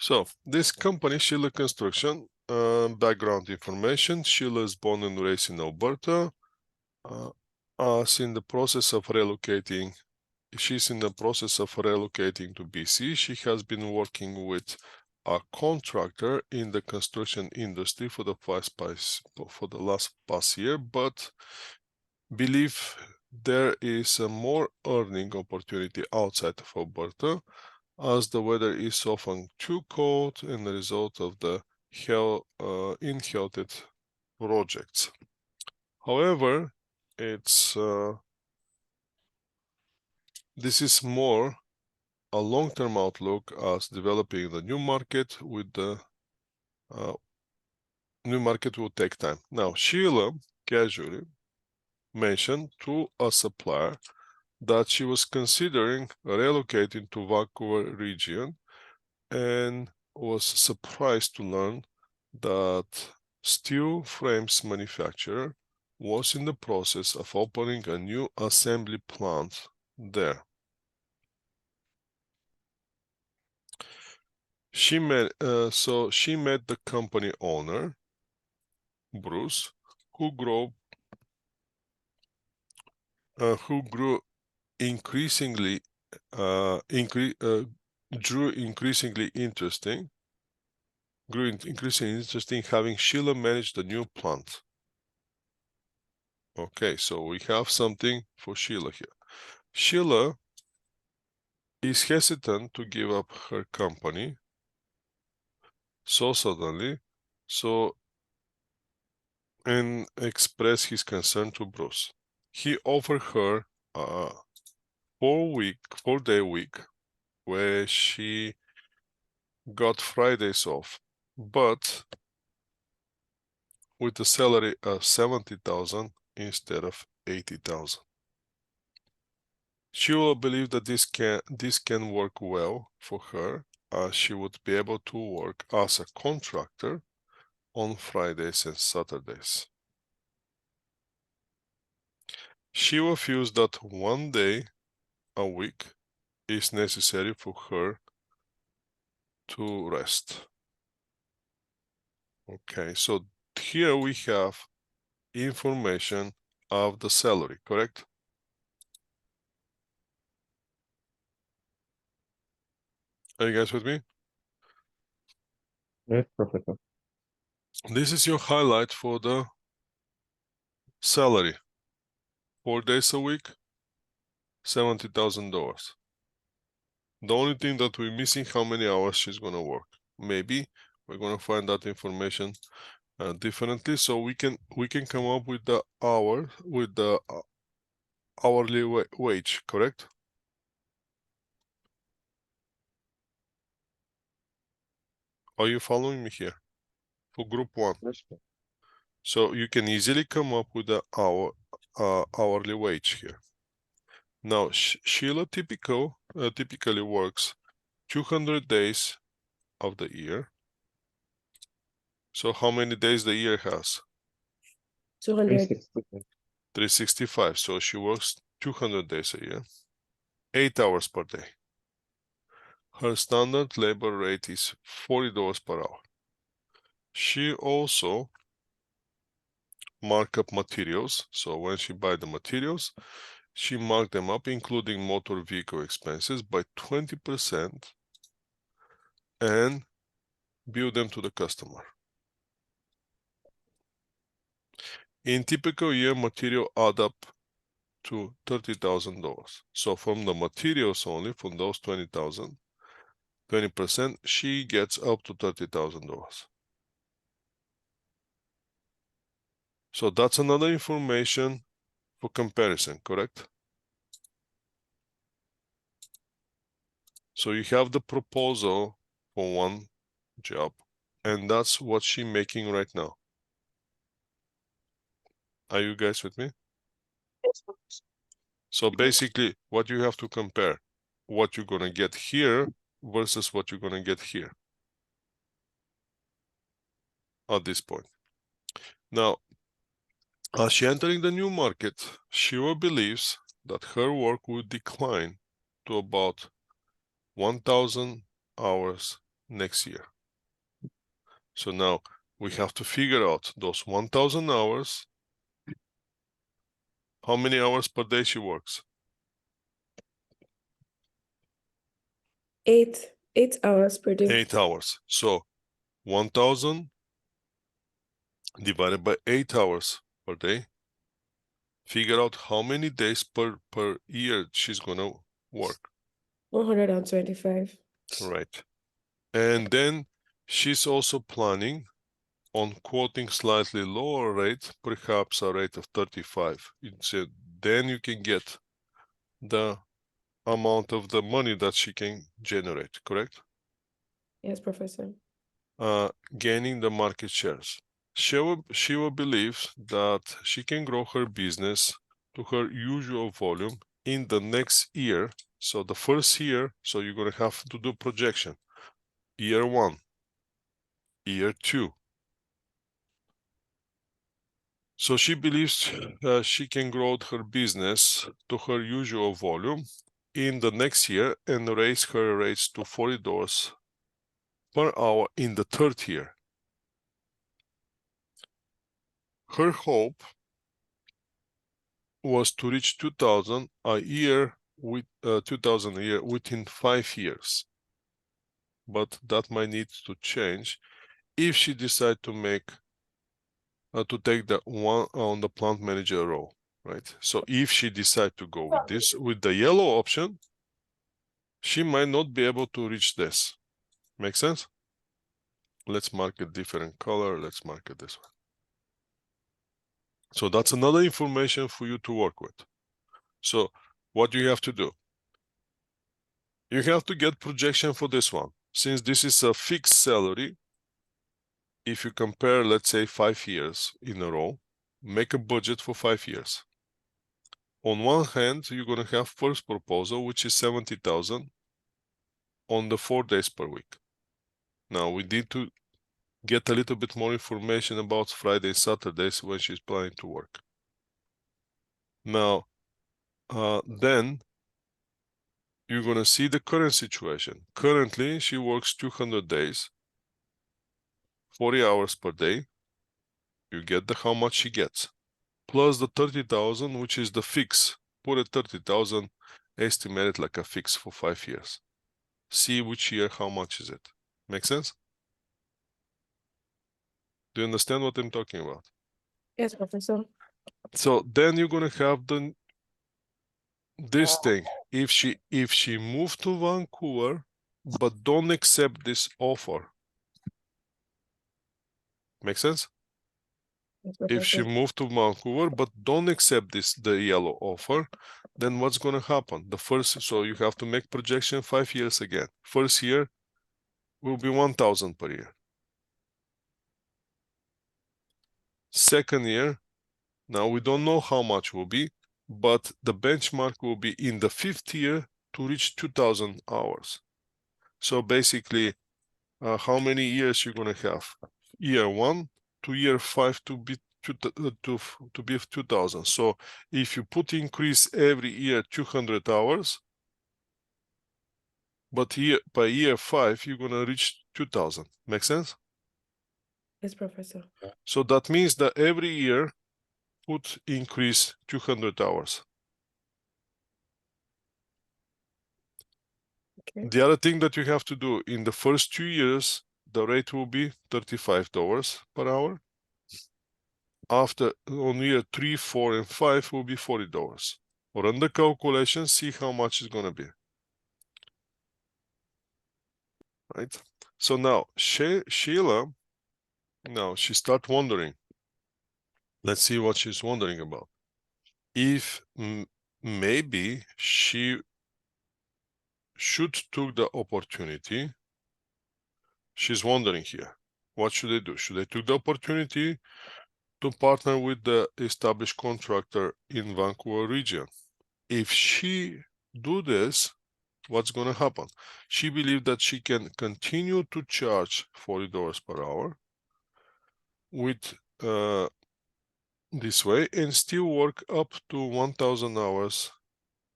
So this company, Sheila Construction, background information. Sheila is born and raised in Alberta. She's in the process of relocating to BC. She has been working with a contractor in the construction industry for the last past year, but believe there is a more earning opportunity outside of Alberta, as the weather is often too cold and the result of the inherited projects. However, this is more a long-term outlook as developing the new market with the new market will take time. Now, Sheila casually mentioned to a supplier that she was considering relocating to Vancouver region and was surprised to learn that steel frames manufacturer was in the process of opening a new assembly plant there. She met the company owner, Bruce, who grew increasingly interesting having Sheila manage the new plant. Okay, so we have something for Sheila here. Sheila is hesitant to give up her company so suddenly, and express his concern to Bruce. He offered her a 4-day week where she got Fridays off, but with a salary of $70,000 instead of $80,000. She will believe that this can work well for her, as she would be able to work as a contractor on Fridays and Saturdays. She feels that 1 day a week is necessary for her to rest. Okay, so here we have information of the salary, correct? Are you guys with me? Yes, Professor. This is your highlight for the salary. 4 days a week, $70,000. The only thing that we're missing, how many hours she's gonna work. Maybe we're gonna find that information differently, so we can come up with the hourly wage, correct? Are you following me here? For group 1. Yes, sir. So you can easily come up with the hourly wage here. Now, Sheila typically works 200 days of the year. So how many days the year has? 200. 365. So she works 200 days a year, 8 hours per day. Her standard labor rate is $40 per hour. She also mark up materials. So when she buy the materials, she mark them up, including motor vehicle expenses, by 20% and bill them to the customer. In typical year, material add up to $30,000. So from the materials only, from those 20%, she gets up to $30,000. So that's another information for comparison, correct? So you have the proposal for one job, and that's what she's making right now. Are you guys with me? So basically, what you have to compare, what you're gonna get here versus what you're gonna get here at this point. Now, as she entering the new market, Shiva believes that her work will decline to about 1,000 hours next year. So now we have to figure out those 1,000 hours. How many hours per day she works? 8 hours per day. 8 hours. So 1,000 divided by 8 hours per day. Figure out how many days per year she's gonna work. 125. Right. And then she's also planning on quoting slightly lower rate, perhaps a rate of 35. Then you can get the amount of the money that she can generate, correct? Yes, Professor. Gaining the market shares. Shiva believes that she can grow her business to her usual volume in the next year. So the first year, so you're going to have to do projection. Year 1, year 2. So she believes she can grow her business to her usual volume in the next year and raise her rates to $40 per hour in the third year. Her hope was to reach 2,000 a year with 2,000 a year within 5 years, but that might need to change if she decide to make to take the one on the plant manager role, right? So if she decide to go with this with the yellow option, she might not be able to reach this. Make sense? Let's mark a different color. Let's mark it this one. So that's another information for you to work with. So what do you have to do? You have to get projection for this one. Since this is a fixed salary, if you compare, let's say, 5 years in a row, make a budget for 5 years. On one hand, you're going to have first proposal, which is 70,000 on the 4 days per week. Now we need to get a little bit more information about Fridays, Saturdays when she's planning to work. Now, then you're going to see the current situation. Currently, she works 200 days, 40 hours per day. You get the how much she gets, plus the 30,000, which is the fix. Put a 30,000 estimated like a fix for 5 years. See which year, how much is it. Make sense? Do you understand what I'm talking about? Yes, Professor. So then you're gonna have this thing. If she moved to Vancouver, but don't accept this offer. Make sense? Yes, If she Professor. moved to Vancouver, but don't accept the yellow offer, then what's gonna happen? So you have to make projection 5 years again. First year will be 1,000 per year. Second year, now we don't know how much will be, but the benchmark will be in the 5th year to reach 2,000 hours. So basically, how many years you're gonna have? Year 1 to year 5 to be 2,000. So if you put increase every year 200 hours, but by year 5 you're gonna reach 2,000. Make sense? Yes, Professor. So that means that every year put increase 200 hours. Okay. The other thing that you have to do in the first 2 years, the rate will be $35 per hour. After on year 3, 4, and 5 will be $40. Run the calculation, see how much it's gonna be. Right? So now Sheila, now she start wondering. Let's see what she's wondering about. If maybe she should took the opportunity. She's wondering here. What should they do? Should they take the opportunity to partner with the established contractor in Vancouver region? If she do this, what's going to happen? She believes that she can continue to charge $40 per hour with this way and still work up to 1,000 hours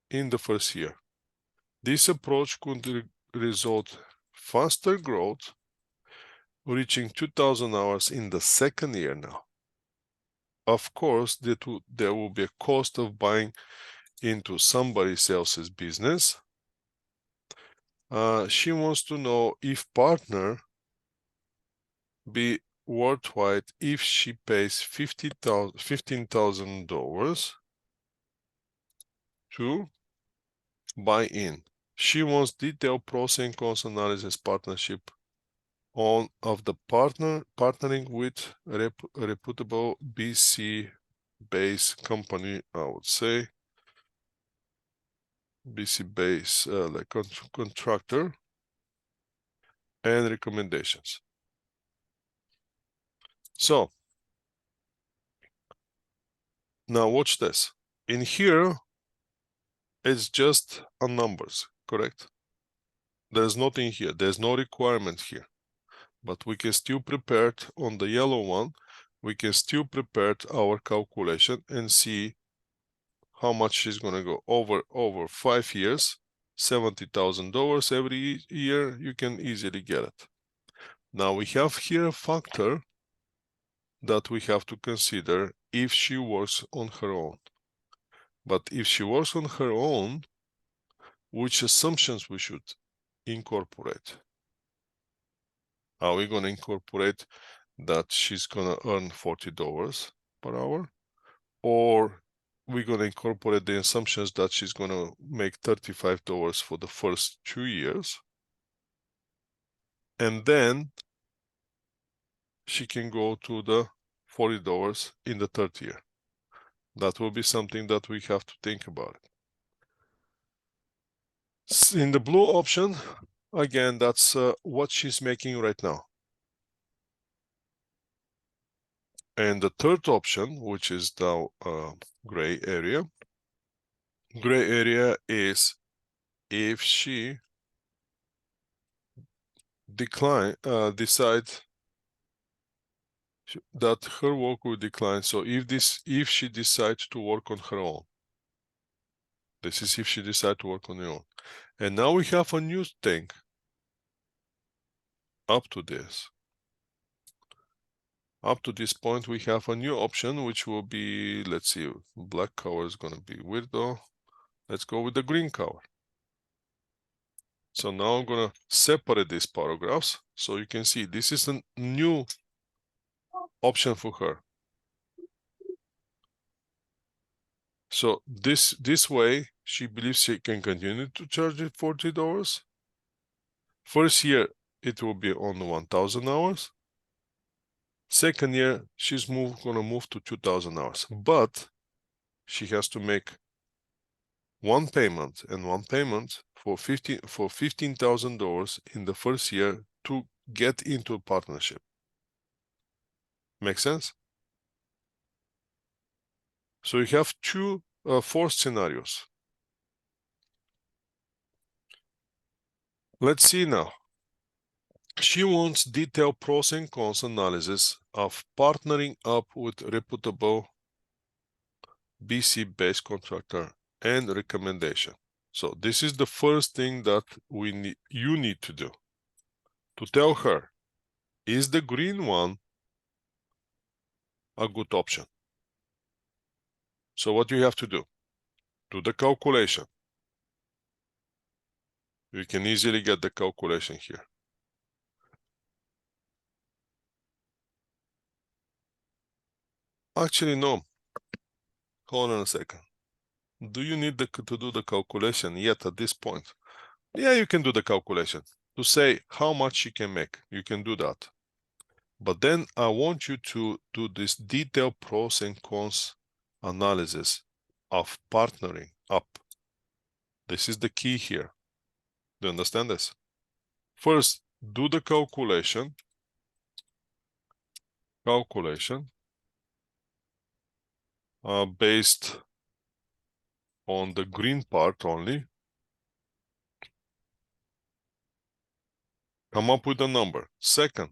in the first year. This approach could result faster growth, reaching 2,000 hours in the second year now. Of course, there will be a cost of buying into somebody else's business. She wants to know if partner be worthwhile if she pays $15,000 to buy in. She wants detailed pros and cons analysis partnership of the partnering with reputable BC based company, I would say. BC based like contractor, and recommendations. So now watch this. In here, it's just a numbers, correct? There's nothing here. There's no requirement here. But we can still prepare it on the yellow one. We can still prepare our calculation and see how much she's gonna go over 5 years, $70,000 every year. You can easily get it. Now we have here a factor that we have to consider if she works on her own. But if she works on her own, which assumptions we should incorporate? Are we going to incorporate that she's going to earn $40 per hour? Or we're going to incorporate the assumptions that she's going to make $35 for the first 2 years, and then she can go to the $40 in the third year? That will be something that we have to think about. In the blue option, again, that's what she's making right now. And the third option, which is the gray area is if she decide that her work will decline. So if she decides to work on her own, this is if she decides to work on her own. And now we have a new thing up to this. Up to this point, we have a new option, which will be, let's see, black color is going to be weirdo. Let's go with the green color. So now I'm going to separate these paragraphs so you can see this is a new option for her. So this way, she believes she can continue to charge it $40. First year, it will be on 1,000 hours. Second year, she's gonna move to 2,000 hours, but she has to make one payment and one payment for $15,000 in the first year to get into a partnership. Make sense? So you have four scenarios. Let's see now. She wants detailed pros and cons analysis of partnering up with reputable BC-based contractor and recommendation. So this is the first thing that you need to do. To tell her, is the green one a good option? So what you have to do the calculation. You can easily get the calculation here. Actually, no. Hold on a second. Do you need to do the calculation yet at this point? Yeah, you can do the calculation to say how much she can make. You can do that. But then I want you to do this detailed pros and cons analysis of partnering up. This is the key here. Do you understand this? First, do the calculation based on the green part only. Come up with a number. Second,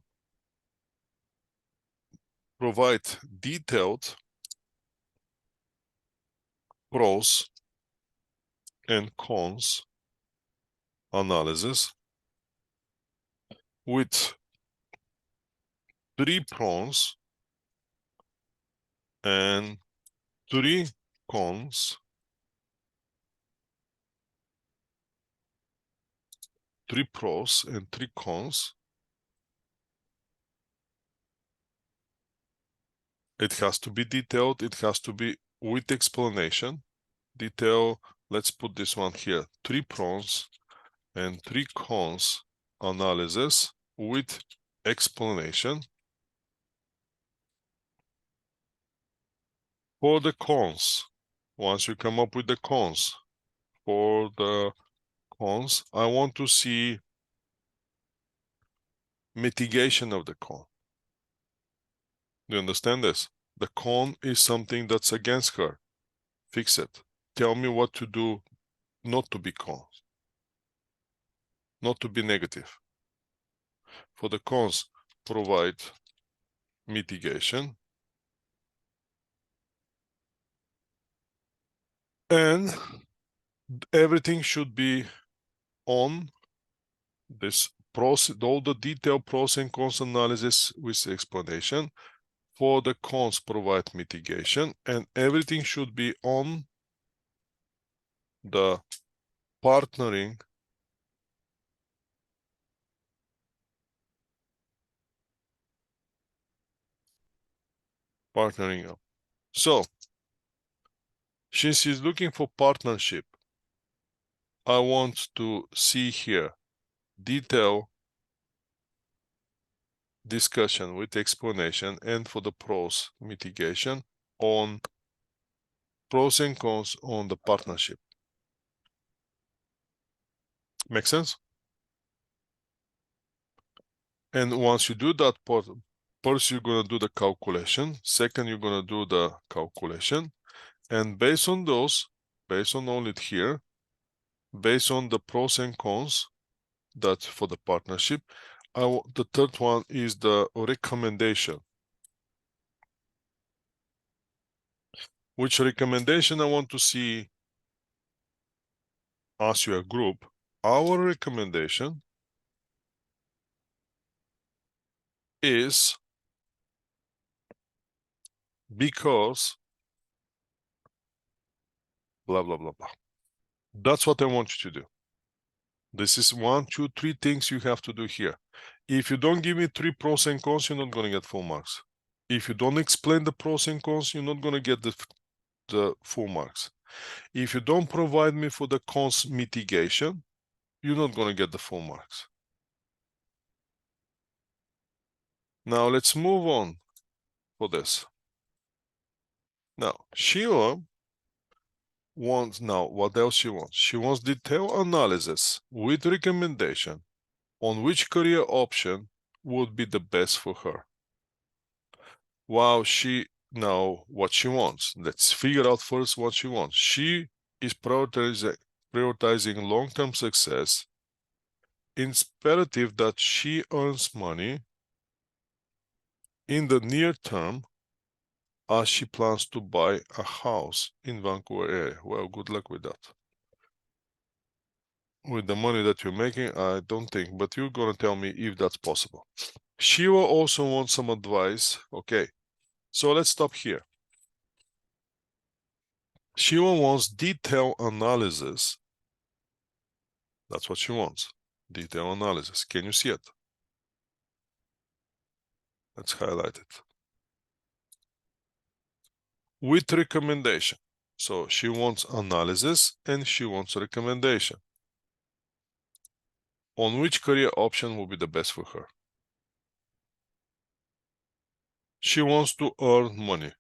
provide detailed pros and cons analysis with 3 pros and 3 cons, 3 pros and 3 cons. It has to be detailed. It has to be with explanation. Detail, let's put this one here. 3 pros and 3 cons analysis with explanation. For the cons, once you come up with the cons, for the cons, I want to see mitigation of the con. Do you understand this? The con is something that's against her. Fix it. Tell me what to do not to be cons, not to be negative. For the cons, provide mitigation. And everything should be on this pros, all the detailed pros and cons analysis with explanation. For the cons, provide mitigation, and everything should be on the partnering up. So, since she's looking for partnership, I want to see here detail discussion with explanation, and for the pros, mitigation on pros and cons on the partnership. Make sense? And once you do that part, first you're going to do the calculation. Second, you're going to do the calculation. And based on those, based on all it here, based on the pros and cons that for the partnership, the third one is the recommendation. Which recommendation I want to see as your group. Our recommendation is because blah, blah, blah, blah. That's what I want you to do. This is 1, 2, 3 things you have to do here. If you don't give me 3 pros and cons, you're not going to get full marks. If you don't explain the pros and cons, you're not going to get the full marks. If you don't provide me for the cons mitigation, you're not going to get the full marks. Now let's move on for this. Now, Sheila wants, now what else she wants? She wants detailed analysis with recommendation on which career option would be the best for her. Wow, now what she wants. Let's figure out first what she wants. She is prioritizing long-term success. Imperative that she earns money in the near term as she plans to buy a house in Vancouver area. Well, good luck with that. With the money that you're making, I don't think, but you're gonna tell me if that's possible. She will also want some advice. Okay, so let's stop here. Sheila wants detailed analysis. That's what she wants. Detailed analysis. Can you see it? Let's highlight it. With recommendation. So she wants analysis and she wants recommendation. On which career option will be the best for her? She wants to earn money.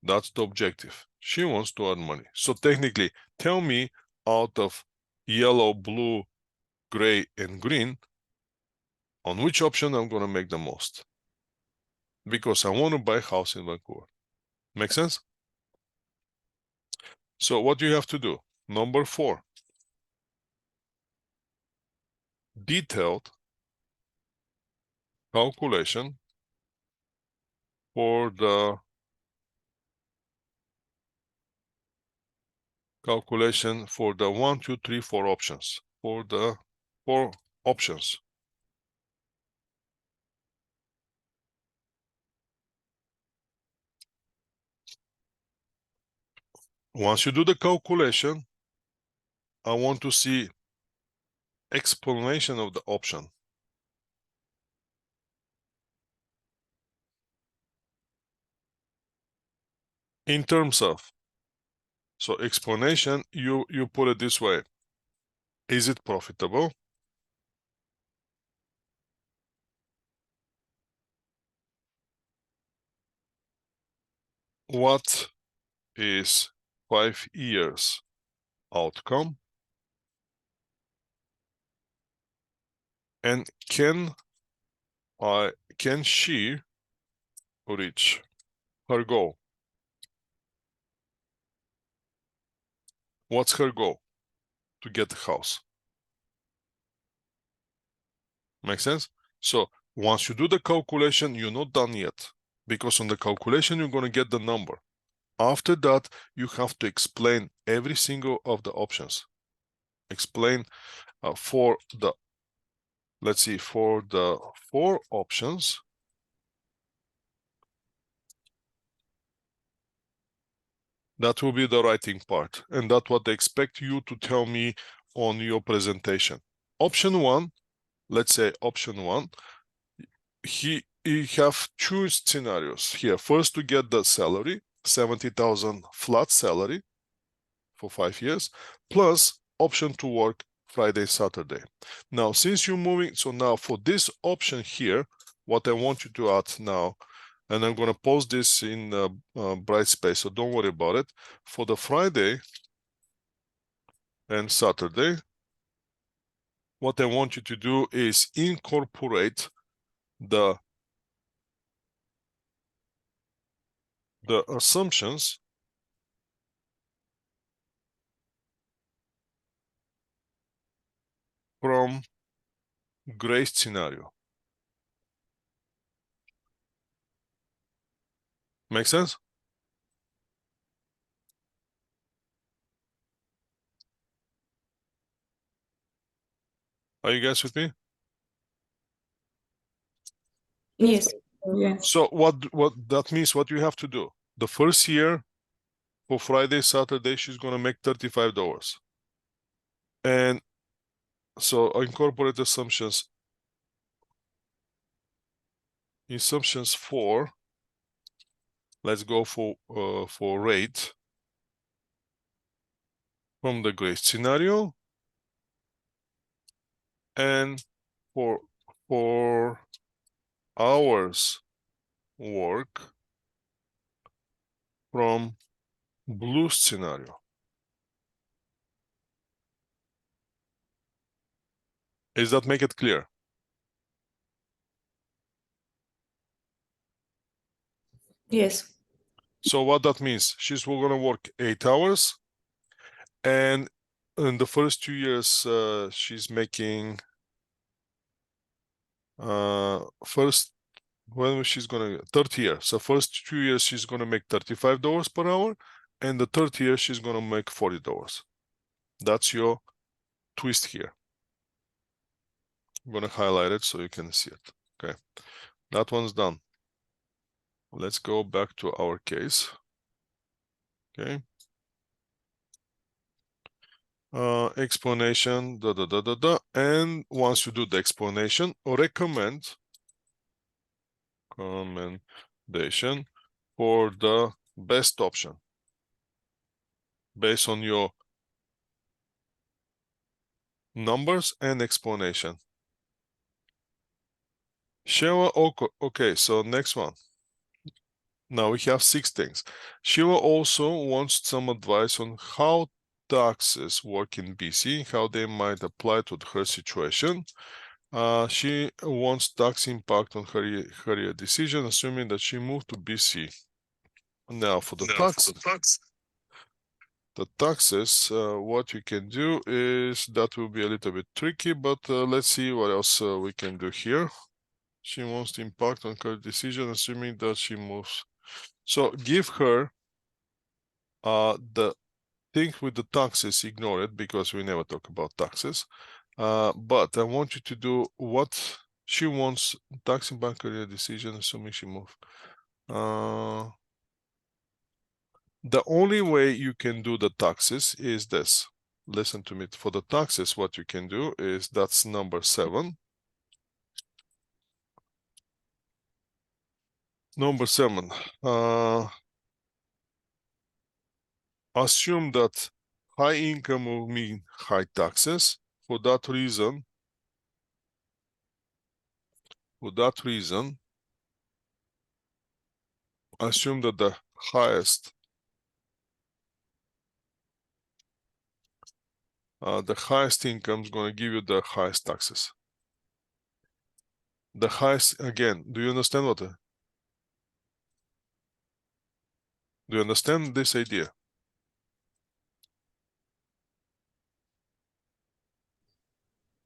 That's the objective. She wants to earn money. So technically, tell me out of yellow, blue, gray, and green, on which option I'm going to make the most. Because I want to buy a house in Vancouver. Make sense? So what do you have to do? Number 4. Detailed calculation for the calculation for the 1, 2, 3, 4 options. For the 4 options. Once you do the calculation, I want to see explanation of the option. In terms of, so explanation, you put it this way. Is it profitable? What is 5 years outcome? And can she reach her goal? What's her goal? To get the house. Make sense? So once you do the calculation, you're not done yet, because on the calculation, you're going to get the number. After that, you have to explain every single of the options. Explain for the, let's see, for the 4 options, that will be the writing part. And that's what they expect you to tell me on your presentation. Option 1, let's say option 1, he have 2 scenarios here. First, to get the salary, 70,000 flat salary for 5 years, plus option to work Friday, Saturday. Now, since you're moving, so now for this option here, what I want you to add now, and I'm going to post this in bright space, so don't worry about it. For the Friday and Saturday, what I want you to do is incorporate the assumptions from gray scenario. Make sense? Are you guys with me? Yes. Yes. So what that means, what you have to do, the first year for Friday, Saturday, she's going to make $35. And so incorporate assumptions for, let's go for rate from the gray scenario, and for hours work from blue scenario. Does that make it clear? Yes. So what that means, she's going to work 8 hours, and in the first 2 years, she's making first, when she's gonna, third year, so first 2 years she's gonna make $35 per hour, and the third year she's gonna make $40. That's your twist here. I'm gonna highlight it so you can see it. Okay, that one's done. Let's go back to our case. Okay, explanation, and once you do the explanation, recommendation for the best option based on your numbers and explanation. Sheila, okay, so next one. Now we have 6 things. Sheila also wants some advice on how taxes work in BC, how they might apply to her situation. She wants tax impact on her decision, assuming that she moved to BC. Now for the taxes, what we can do is, that will be a little bit tricky, but let's see what else we can do here. She wants to impact on her decision, assuming that she moves. So give her the thing with the taxes, ignore it because we never talk about taxes. But I want you to do what she wants, tax impact career decision, assuming she moves. The only way you can do the taxes is this. Listen to me. For the taxes, what you can do is that's number 7. Number 7. Assume that high income will mean high taxes. For that reason, assume that the highest income is going to give you the highest taxes. The highest, again, do you understand what? Do you understand this idea?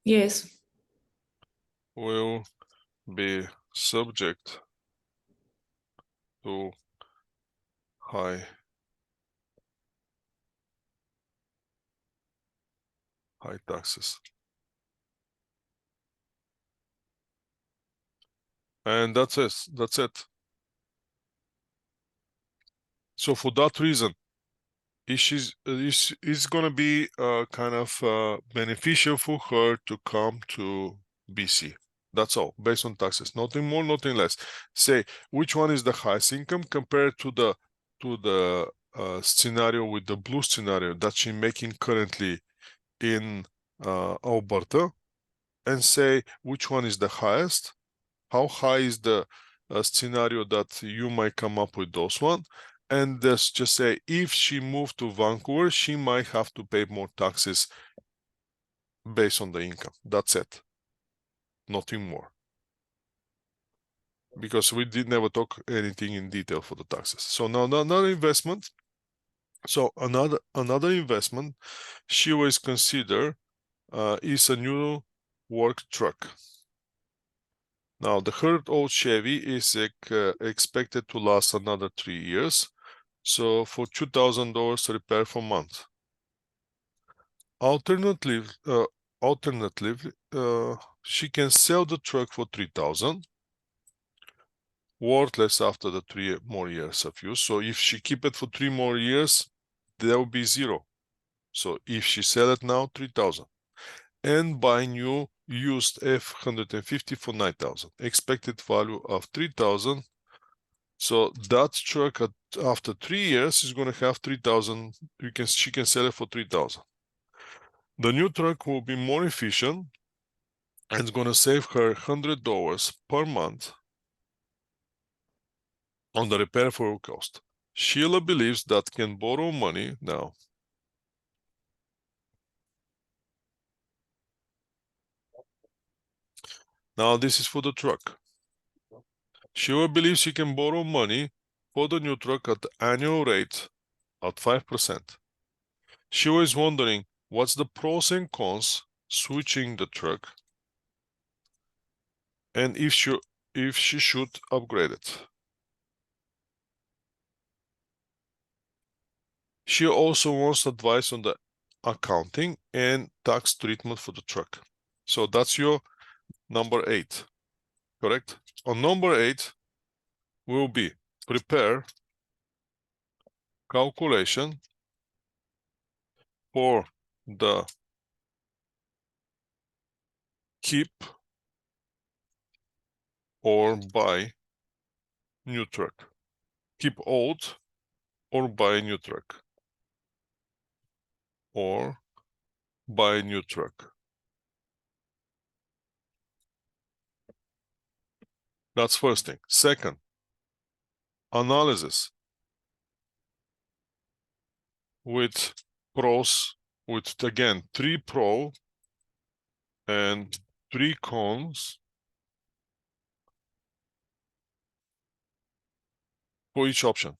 Yes. Will be subject to high taxes. And that's it. That's it. So for that reason, it's going to be kind of beneficial for her to come to BC. That's all, based on taxes. Nothing more, nothing less. Say which one is the highest income compared to the scenario with the blue scenario that she's making currently in Alberta, and say which one is the highest. How high is the scenario that you might come up with those one, and just say if she moved to Vancouver, she might have to pay more taxes based on the income. That's it. Nothing more. Because we did never talk anything in detail for the taxes. So now another investment. So another investment she always consider is a new work truck. Now the her old Chevy is expected to last another 3 years. So for $2,000 repair per month. Alternatively, she can sell the truck for $3,000, worthless after the 3 more years of use. So if she keep it for 3 more years, there will be 0. So if she sell it now, 3,000, and buy new used F-150 for 9,000, expected value of 3,000. So that truck after 3 years is going to have 3,000. She can sell it for 3,000. The new truck will be more efficient and it's going to save her $100 per month on the repair for cost. Sheila believes that can borrow money now. Now this is for the truck. Sheila believes she can borrow money for the new truck at the annual rate at 5%. Sheila is wondering what's the pros and cons switching the truck and if she should upgrade it. She also wants advice on the accounting and tax treatment for the truck. So that's your number 8, correct? On number 8 will be prepare calculation for the keep or buy new truck. Keep old or buy new truck. Or buy new truck. That's first thing. Second, analysis with pros, with again 3 pro and 3 cons for each option.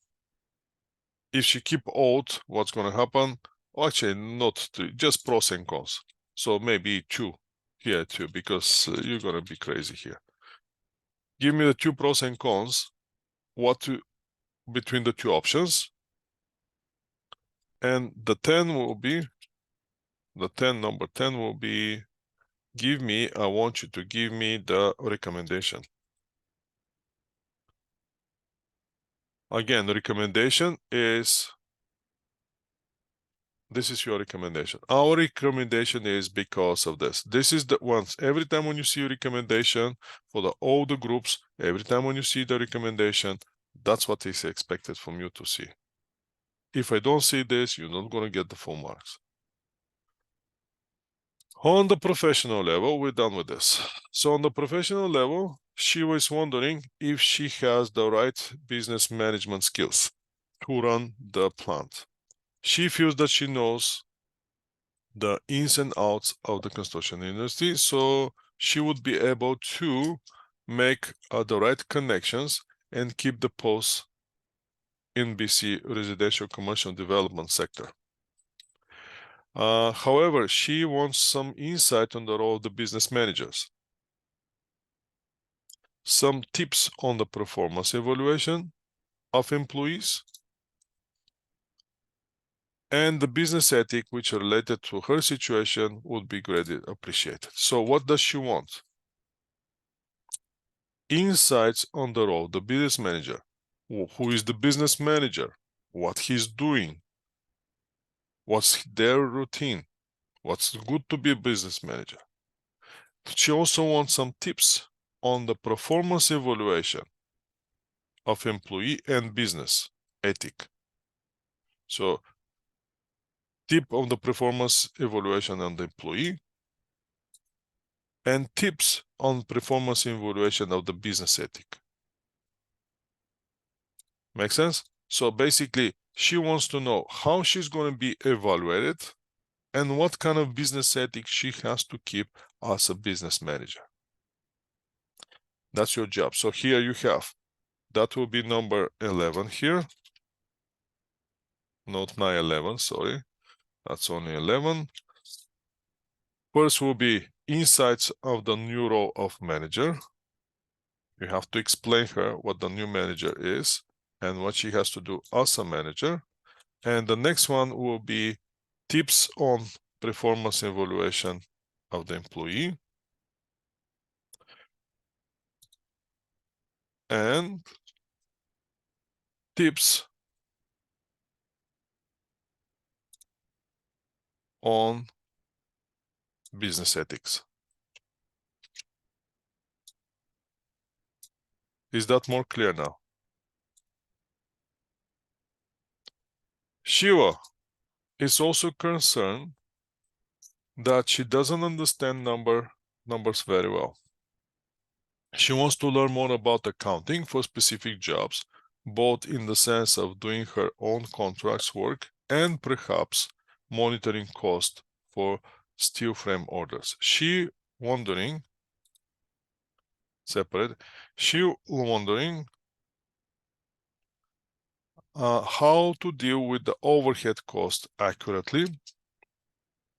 If she keep old, what's going to happen? Well, actually, not 3, just pros and cons. So maybe 2 here too, because you're going to be crazy here. Give me the 2 pros and cons, between the 2 options. And the 10 will be, number 10 will be, I want you to give me the recommendation. Again, the recommendation is This is your recommendation. Our recommendation is because of this. This is the ones, every time when you see a recommendation for all the groups, every time when you see the recommendation, that's what is expected from you to see. If I don't see this, you're not going to get the full marks. On the professional level, we're done with this. So on the professional level, she was wondering if she has the right business management skills to run the plant. She feels that she knows the ins and outs of the construction industry, so she would be able to make the right connections and keep the posts in BC residential commercial development sector. However, she wants some insight on the role of the business managers, some tips on the performance evaluation of employees, and the business ethic which are related to her situation would be greatly appreciated. So what does she want? Insights on the role of the business manager. Who is the business manager? What he's doing? What's their routine? What's good to be a business manager? She also wants some tips on the performance evaluation of employee and business ethic. So, tip on the performance evaluation on the employee and tips on performance evaluation of the business ethic. Make sense? So basically, she wants to know how she's going to be evaluated and what kind of business ethics she has to keep as a business manager. That's your job. So here you have, that will be number 11 here. Not 911, sorry. That's only 11. First will be insights of the new role of manager. You have to explain her what the new manager is and what she has to do as a manager. And the next one will be tips on performance evaluation of the employee. And tips on business ethics. Is that more clear now? Shiva is also concerned that she doesn't understand numbers very well. She wants to learn more about accounting for specific jobs, both in the sense of doing her own contracts work and perhaps monitoring cost for steel frame orders. She wondering how to deal with the overhead cost accurately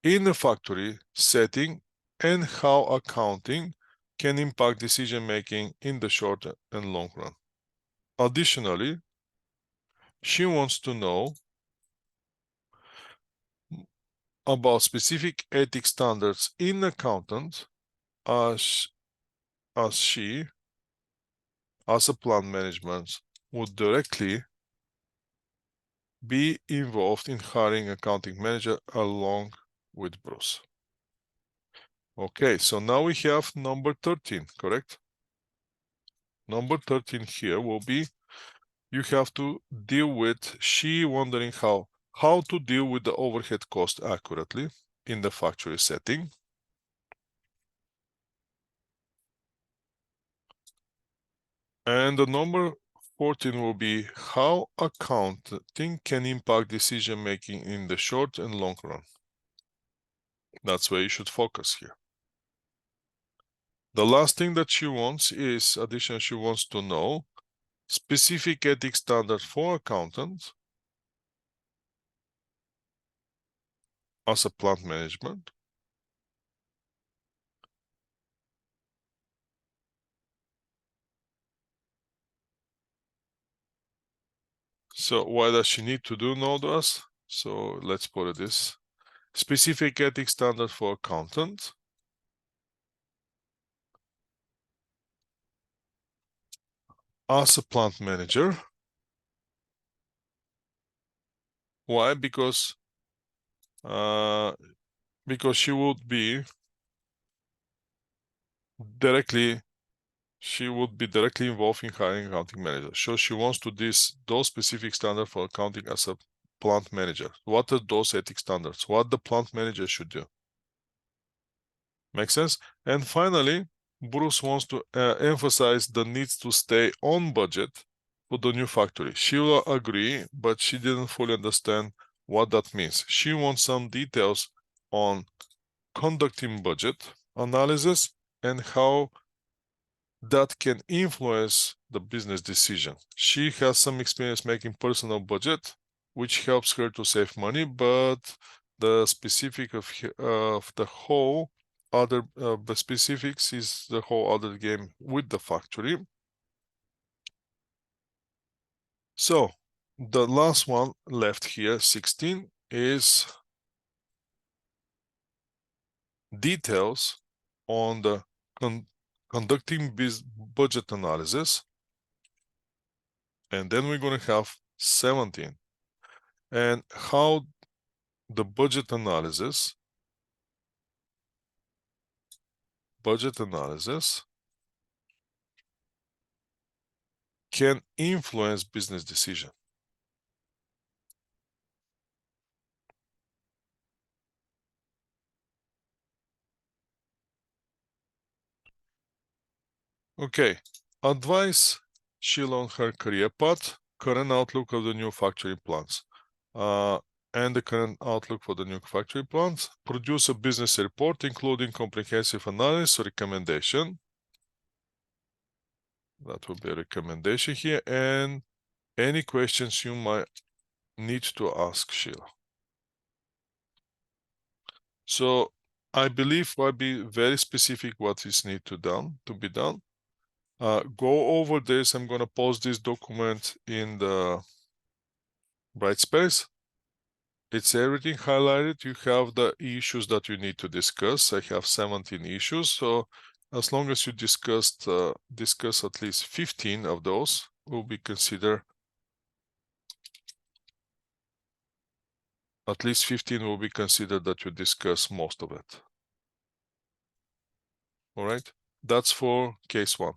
in a factory setting and how accounting can impact decision making in the short and long run. Additionally, she wants to know about specific ethics standards in accountant as she, as a plant management, would directly be involved in hiring accounting manager along with Bruce. Okay, so now we have number 13, correct? Number 13 here will be, you have to deal with, she wondering how to deal with the overhead cost accurately in the factory setting. And the number 14 will be how accounting can impact decision making in the short and long run. That's where you should focus here. The last thing that she wants is, additionally, she wants to know specific ethics standards for accountants as a plant management. So why does she need to know those? So let's put it this. Specific ethics standard for accountant. As a plant manager. Why? Because because she would be directly involved in hiring accounting manager. So she wants to those specific standards for accounting as a plant manager. What are those ethics standards? What the plant manager should do? Make sense? And finally, Bruce wants to emphasize the need to stay on budget for the new factory. She will agree, but she didn't fully understand what that means. She wants some details on conducting budget analysis and how that can influence the business decision. She has some experience making personal budget, which helps her to save money, but the specific of the whole other the specifics is the whole other game with the factory. So the last one left here, 16, is details on the conducting budget analysis, and then we're going to have 17, and how the budget analysis can influence business decision. Okay, advice Sheila on her career path, current outlook of the new factory plans, and the current outlook for the new factory plans. Produce a business report including comprehensive analysis recommendation. That will be a recommendation here, and any questions you might need to ask Sheila. So I believe I'll be very specific what is need to be done. Go over this. I'm going to post this document in the Brightspace. It's everything highlighted. You have the issues that you need to discuss. I have 17 issues. So as long as you discuss at least 15 of those, will be considered. At least 15 will be considered that you discuss most of it. All right. That's for case 1.